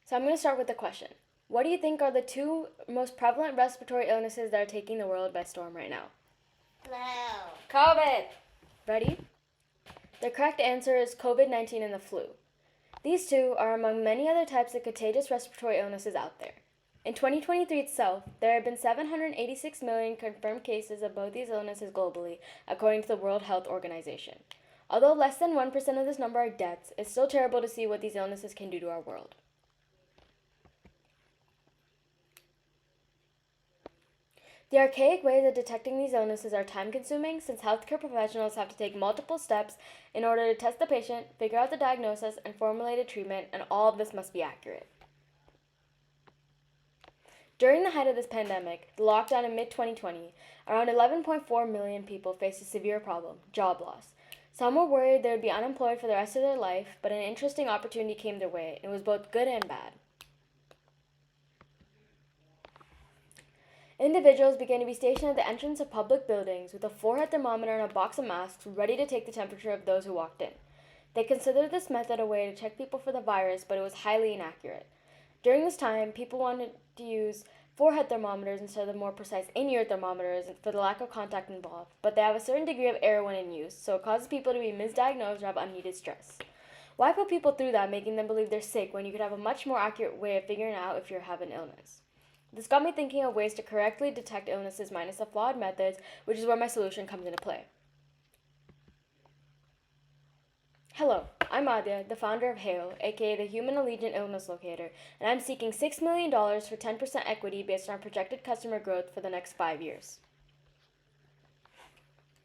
So I'm going to start with the question. What do you think are the two most prevalent respiratory illnesses that are taking the world by storm right now? Flu. COVID! Ready? The correct answer is COVID-19 and the flu. These two are among many other types of contagious respiratory illnesses out there. In 2023 itself, there have been 786 million confirmed cases of both these illnesses globally, according to the World Health Organization. Although less than 1% of this number are deaths, it's still terrible to see what these illnesses can do to our world. The archaic ways of detecting these illnesses are time-consuming since healthcare professionals have to take multiple steps in order to test the patient, figure out the diagnosis, and formulate a treatment, and all of this must be accurate. During the height of this pandemic, the lockdown in mid-2020, around 11.4 million people faced a severe problem, job loss. Some were worried they would be unemployed for the rest of their life, but an interesting opportunity came their way, and it was both good and bad. Individuals began to be stationed at the entrance of public buildings with a forehead thermometer and a box of masks ready to take the temperature of those who walked in. They considered this method a way to check people for the virus, but it was highly inaccurate. During this time, people wanted to use forehead thermometers instead of more precise in-ear thermometers for the lack of contact involved, but they have a certain degree of error when in use, so it causes people to be misdiagnosed or have unneeded stress. Why put people through that, making them believe they're sick when you could have a much more accurate way of figuring out if you have an illness? This got me thinking of ways to correctly detect illnesses minus the flawed methods, which is where my solution comes into play. Hello, I'm Adya, the founder of HAIL, aka the Human Allegiant Illness Locator, and I'm seeking $6 million for 10% equity based on our projected customer growth for the next 5 years.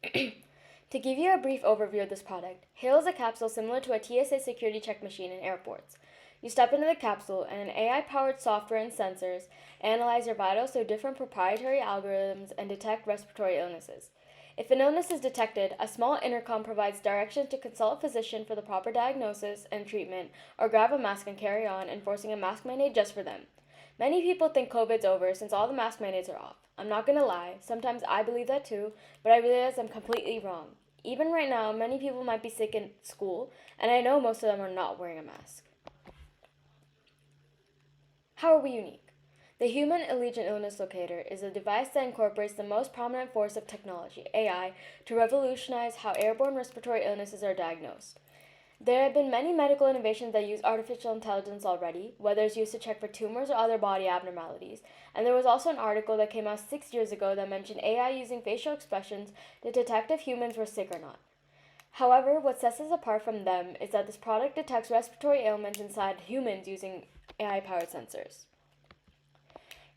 To give you a brief overview of this product, HAIL is a capsule similar to a TSA security check machine in airports. You step into the capsule, and an AI-powered software and sensors analyze your vitals through different proprietary algorithms and detect respiratory illnesses. If an illness is detected, a small intercom provides directions to consult a physician for the proper diagnosis and treatment, or grab a mask and carry on, enforcing a mask mandate just for them. Many people think COVID's over since all the mask mandates are off. I'm not gonna lie, sometimes I believe that too, but I realize I'm completely wrong. Even right now, many people might be sick in school, and I know most of them are not wearing a mask. How are we unique? The Human Allegiant Illness Locator is a device that incorporates the most prominent force of technology, AI, to revolutionize how airborne respiratory illnesses are diagnosed. There have been many medical innovations that use artificial intelligence already, whether it's used to check for tumors or other body abnormalities, and there was also an article that came out 6 years ago that mentioned AI using facial expressions to detect if humans were sick or not. However, what sets us apart from them is that this product detects respiratory ailments inside humans using AI-powered sensors.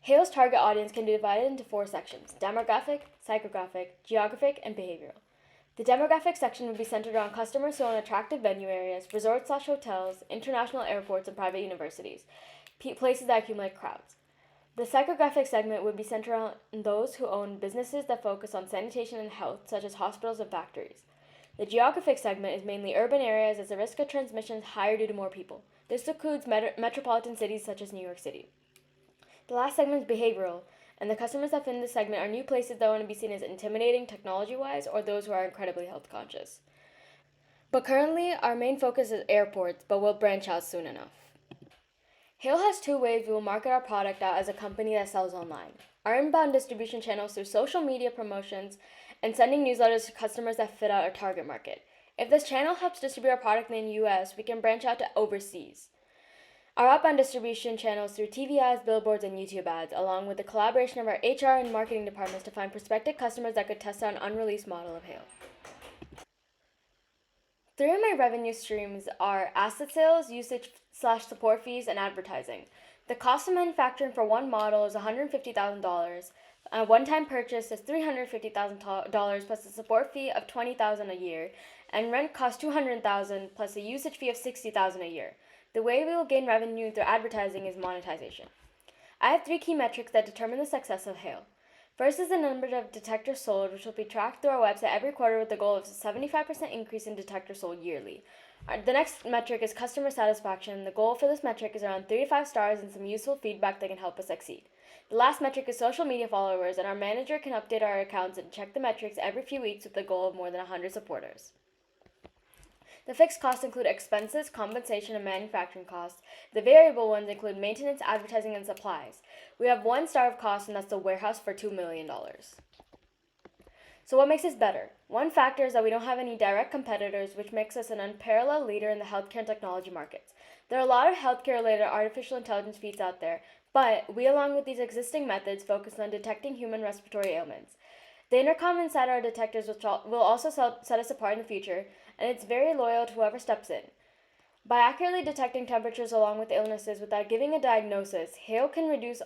HAIL's target audience can be divided into 4 sections: demographic, psychographic, geographic, and behavioral. The demographic section would be centered around customers who own attractive venue areas, resorts/hotels, international airports, and private universities, places that accumulate crowds. The psychographic segment would be centered on those who own businesses that focus on sanitation and health, such as hospitals and factories. The geographic segment is mainly urban areas as the risk of transmission is higher due to more people. This includes metropolitan cities such as New York City. The last segment is behavioral, and the customers that fit in this segment are new places that want to be seen as intimidating technology-wise or those who are incredibly health conscious. But currently, our main focus is airports, but we'll branch out soon enough. HAIL has 2 ways we will market our product out as a company that sells online. Our inbound distribution channels through social media promotions and sending newsletters to customers that fit out our target market. If this channel helps distribute our product in the US, we can branch out to overseas. Our outbound distribution channels through TV ads, billboards, and YouTube ads, along with the collaboration of our HR and marketing departments to find prospective customers that could test out an unreleased model of HAIL. 3 of my revenue streams are asset sales, usage/support fees, and advertising. The cost of manufacturing for one model is $150,000. A one-time purchase is $350,000 plus a support fee of $20,000 a year, and rent costs $200,000 plus a usage fee of $60,000 a year. The way we will gain revenue through advertising is monetization. I have 3 key metrics that determine the success of HAIL. First is the number of detectors sold, which will be tracked through our website every quarter with the goal of a 75% increase in detectors sold yearly. The next metric is customer satisfaction. The goal for this metric is around 3 to 5 stars and some useful feedback that can help us succeed. The last metric is social media followers, and our manager can update our accounts and check the metrics every few weeks with the goal of more than 100 supporters. The fixed costs include expenses, compensation, and manufacturing costs. The variable ones include maintenance, advertising, and supplies. We have one star of cost, and that's the warehouse for $2 million. So what makes us better? One factor is that we don't have any direct competitors, which makes us an unparalleled leader in the healthcare and technology markets. There are a lot of healthcare-related artificial intelligence feats out there, but we, along with these existing methods, focus on detecting human respiratory ailments. The intercom inside our detectors will also set us apart in the future, and it's very loyal to whoever steps in. By accurately detecting temperatures along with illnesses without giving a diagnosis, HAIL can reduce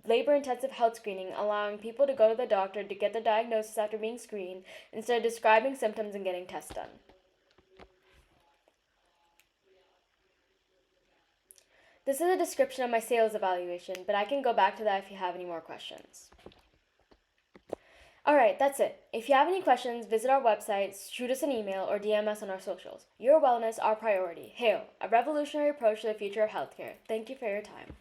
labor-intensive health screening, allowing people to go to the doctor to get the diagnosis after being screened instead of describing symptoms and getting tests done. This is a description of my sales evaluation, but I can go back to that if you have any more questions. Alright, that's it. If you have any questions, visit our website, shoot us an email, or DM us on our socials. Your wellness, our priority. HAIL, a revolutionary approach to the future of healthcare. Thank you for your time.